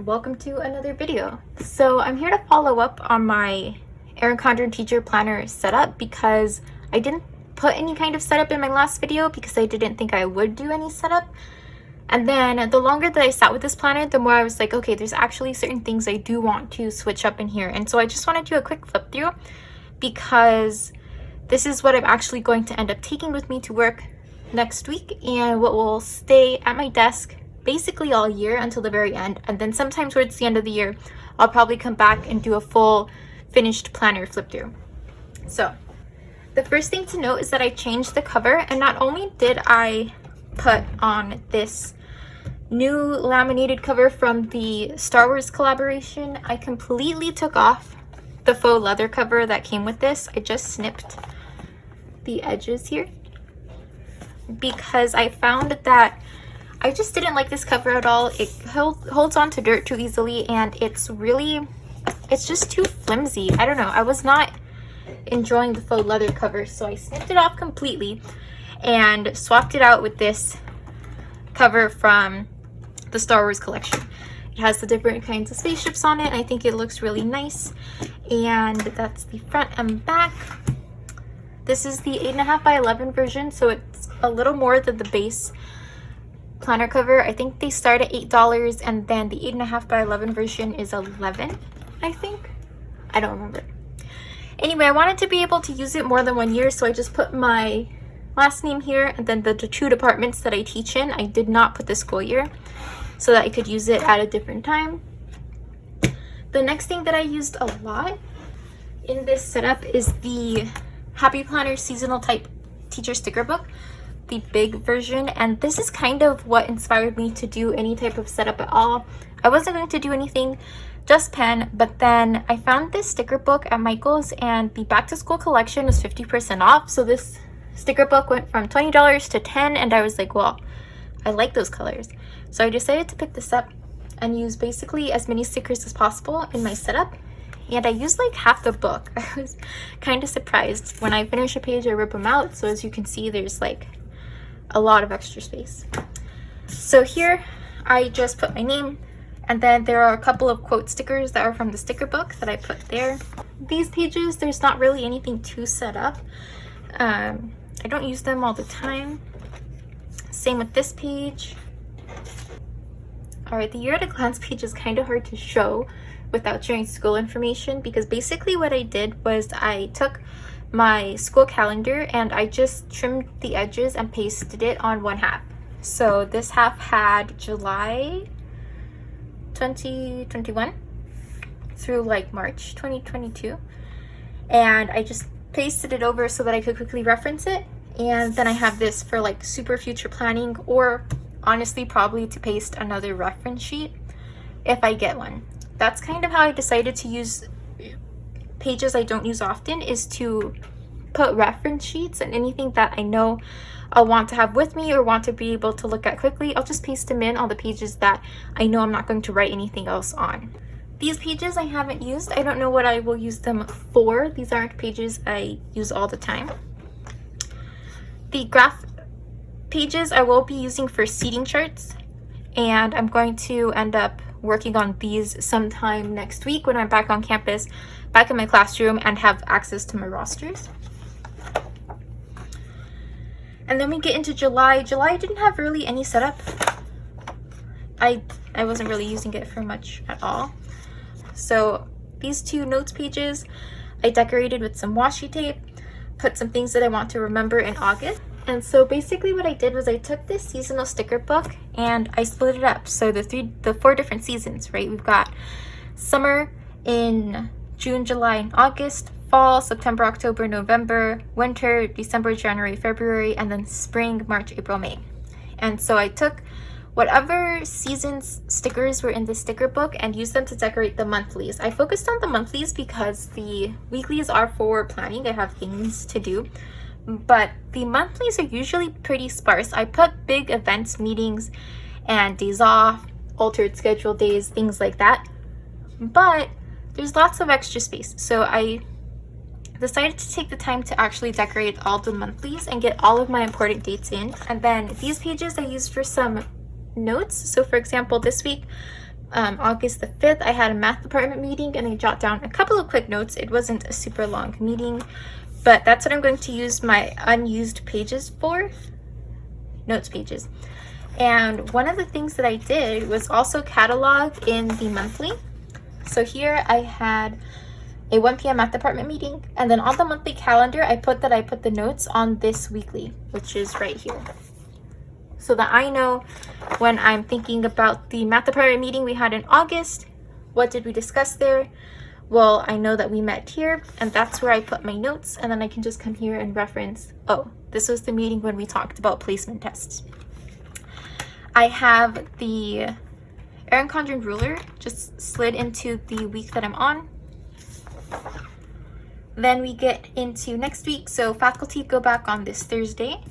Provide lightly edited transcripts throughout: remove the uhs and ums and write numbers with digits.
welcome to another video. So I'm here to follow up on my Erin Condren teacher planner setup because I didn't put any kind of setup in my last video because I didn't think I would do any setup. And then the longer that I sat with this planner, the more I was like, okay, there's actually certain things I do want to switch up in here. And so I just want to do a quick flip through because this is what I'm actually going to end up taking with me to work next week and what will stay at my desk basically all year until the very end. And then sometime towards the end of the year, I'll probably come back and do a full finished planner flip through. So the first thing to note is that I changed the cover, and not only did I put on this new laminated cover from the Star Wars collaboration, I completely took off the faux leather cover that came with this. I just snipped the edges here because I found that I just didn't like this cover at all. It holds on to dirt too easily, and it's just too flimsy. I don't know. I was not enjoying the faux leather cover, so I snipped it off completely and swapped it out with this cover from the Star Wars collection. It has the different kinds of spaceships on it. I think it looks really nice, and that's the front and back. This is the 8.5 by 11 version, so it's a little more than the base planner cover. I think they start at $8, and then the 8.5 by 11 version is $11, I think. I don't remember. Anyway, I wanted to be able to use it more than 1 year, so I just put my last name here and then the two departments that I teach in. I did not put the school year so that I could use it at a different time. The next thing that I used a lot in this setup is the Happy Planner seasonal type teacher sticker book, the big version, and this is kind of what inspired me to do any type of setup at all. I wasn't going to do anything, just pen, but then I found this sticker book at Michael's, and the back to school collection is 50% off, so this sticker book went from $20 to $10, and I was like, well, I like those colors, so I decided to pick this up and use basically as many stickers as possible in my setup. And I used like half the book. I was kind of surprised. When I finish a page, I rip them out, so as you can see, there's like a lot of extra space. So here I just put my name, and then there are a couple of quote stickers that are from the sticker book that I put there. These pages, there's not really anything to set up. I don't use them all the time. Same with this page. All right, the year at a glance page is kind of hard to show without sharing school information, because basically what I did was I took my school calendar and I just trimmed the edges and pasted it on one half. So this half had July 2021 through like March 2022, and I just pasted it over so that I could quickly reference it. And then I have this for like super future planning, or honestly probably to paste another reference sheet if I get one. That's kind of how I decided to use pages I don't use often, is to put reference sheets, and anything that I know I'll want to have with me or want to be able to look at quickly, I'll just paste them in on the pages that I know I'm not going to write anything else on. These pages I haven't used. I don't know what I will use them for. These aren't pages I use all the time. The graph pages I will be using for seating charts, and I'm going to end up working on these sometime next week when I'm back on campus, back in my classroom, and have access to my rosters. And then we get into July. July didn't have really any setup. I wasn't really using it for much at all. So these two notes pages I decorated with some washi tape, put some things that I want to remember in August. And so basically what I did was I took this seasonal sticker book and I split it up. So the four different seasons, right? We've got summer in June, July, and August, fall, September, October, November, winter, December, January, February, and then spring, March, April, May. And so I took whatever seasons stickers were in the sticker book and used them to decorate the monthlies. I focused on the monthlies because the weeklies are for planning. I have things to do. But the monthlies are usually pretty sparse. I put big events, meetings, and days off, altered schedule days, things like that. But there's lots of extra space. So I decided to take the time to actually decorate all the monthlies and get all of my important dates in. And then these pages I used for some notes. So for example, this week August the 5th, I had a math department meeting and I jot down a couple of quick notes. It wasn't a super long meeting, but that's what I'm going to use my unused pages for, notes pages. And one of the things that I did was also catalog in the monthly. So here I had a 1 p.m. math department meeting, and then on the monthly calendar I put the notes on this weekly, which is right here, so that I know when I'm thinking about the math department meeting we had in August, what did we discuss there? Well, I know that we met here, and that's where I put my notes, and then I can just come here and reference, oh, this was the meeting when we talked about placement tests. I have the Erin Condren ruler just slid into the week that I'm on. Then we get into next week. So faculty go back on this Thursday,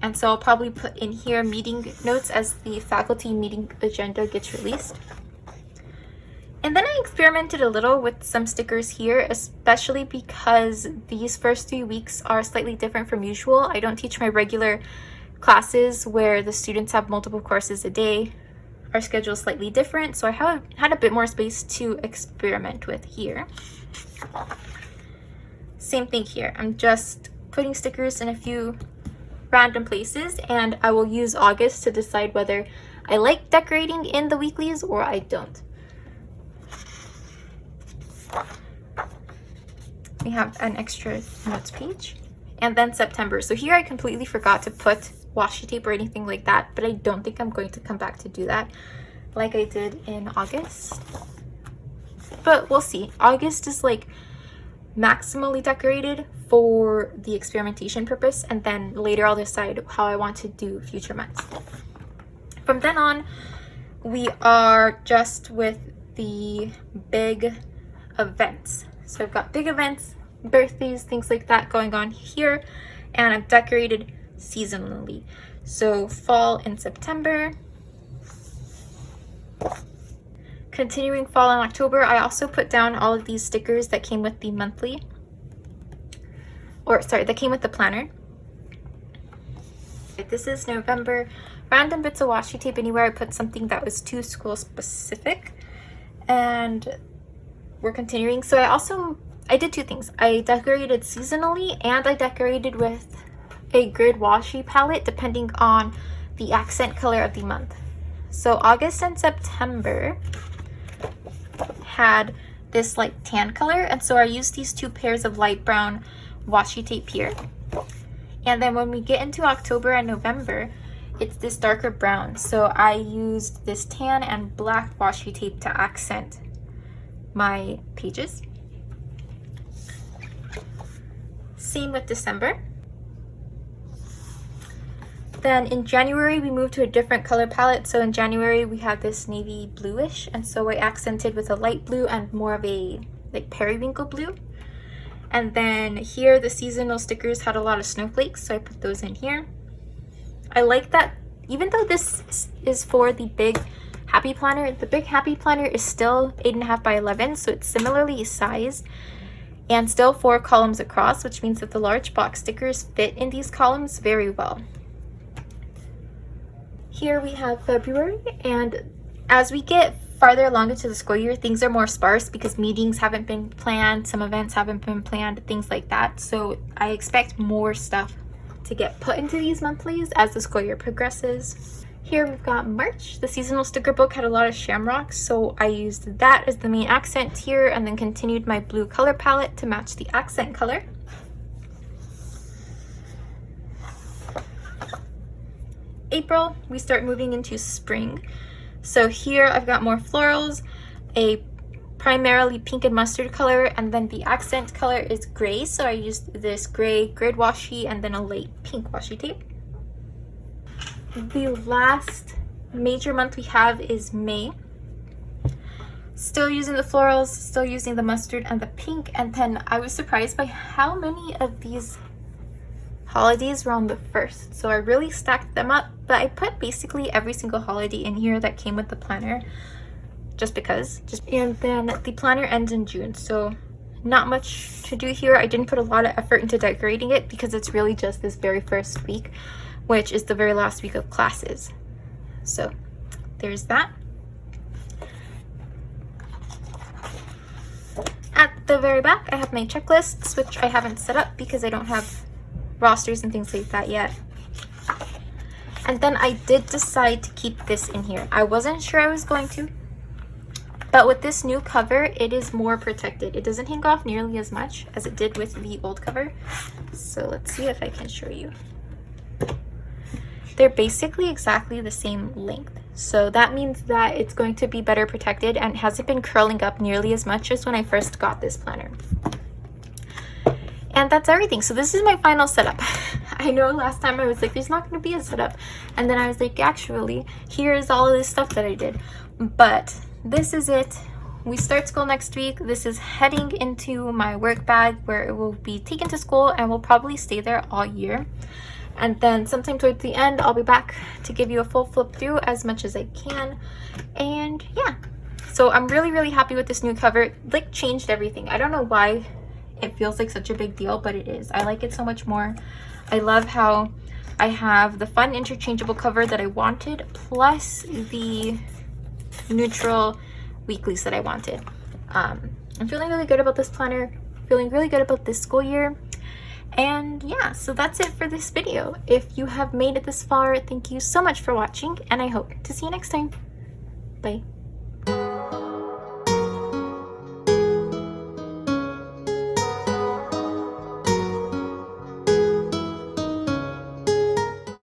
and so I'll probably put in here meeting notes as the faculty meeting agenda gets released. And then I experimented a little with some stickers here, especially because these first 3 weeks are slightly different from usual. I don't teach my regular classes where the students have multiple courses a day. Our schedule is slightly different, so I had a bit more space to experiment with here. Same thing here. I'm just putting stickers in a few random places, and I will use August to decide whether I like decorating in the weeklies or I don't. We have an extra notes page. And then September. So here I completely forgot to put washi tape or anything like that, but I don't think I'm going to come back to do that like I did in August. But we'll see. August is like maximally decorated for the experimentation purpose, and then later I'll decide how I want to do future months. From then on, we are just with the big events. So I've got big events, birthdays, things like that going on here, and I've decorated seasonally. So fall in September, continuing fall in October. I also put down all of these stickers that came with the monthly, or sorry, that came with the planner. This is November. Random bits of washi tape anywhere. I put something that was too school specific, and we're continuing. So I did 2 things. I decorated seasonally, and I decorated with a grid washi palette depending on the accent color of the month. So August and September had this like tan color, and so I used these 2 pairs of light brown washi tape here. And then when we get into October and November, it's this darker brown. So I used this tan and black washi tape to accent my pages. Same with December. Then in January, we moved to a different color palette. So in January, we had this navy bluish, and so I accented with a light blue and more of a like periwinkle blue. And then here, the seasonal stickers had a lot of snowflakes, so I put those in here. I like that, even though this is for the big Happy Planner, the big Happy Planner is still 8.5 by 11, so it's similarly sized and still 4 columns across, which means that the large box stickers fit in these columns very well. Here we have February, and as we get farther along into the school year, things are more sparse because meetings haven't been planned, some events haven't been planned, things like that. So I expect more stuff to get put into these monthlies as the school year progresses. Here we've got March. The seasonal sticker book had a lot of shamrocks, so I used that as the main accent here, and then continued my blue color palette to match the accent color. April, we start moving into spring. So here I've got more florals, a primarily pink and mustard color, and then the accent color is gray. So I used this gray grid washi and then a light pink washi tape. The last major month we have is May. Still using the florals, still using the mustard and the pink, and then I was surprised by how many of these holidays were on the 1st. So I really stacked them up, but I put basically every single holiday in here that came with the planner just because. And then the planner ends in June, so not much to do here. I didn't put a lot of effort into decorating it because it's really just this very first week, which is the very last week of classes. So there's that. At the very back, I have my checklists, which I haven't set up because I don't have rosters and things like that yet. And then I did decide to keep this in here. I wasn't sure I was going to, but with this new cover, it is more protected. It doesn't hang off nearly as much as it did with the old cover. So let's see if I can show you. They're basically exactly the same length. So that means that it's going to be better protected and hasn't been curling up nearly as much as when I first got this planner. And that's everything. So this is my final setup. I know last time I was like, there's not going to be a setup. And then I was like, actually, here's all of this stuff that I did. But this is it. We start school next week. This is heading into my work bag where it will be taken to school and will probably stay there all year. And then sometime towards the end, I'll be back to give you a full flip through as much as I can. And yeah, so I'm really, really happy with this new cover. It like changed everything. I don't know why it feels like such a big deal, but it is. I like it so much more. I love how I have the fun interchangeable cover that I wanted, plus the neutral weeklies that I wanted. I'm feeling really good about this planner, feeling really good about this school year. And yeah, so that's it for this video. If you have made it this far, thank you so much for watching, and I hope to see you next time. Bye.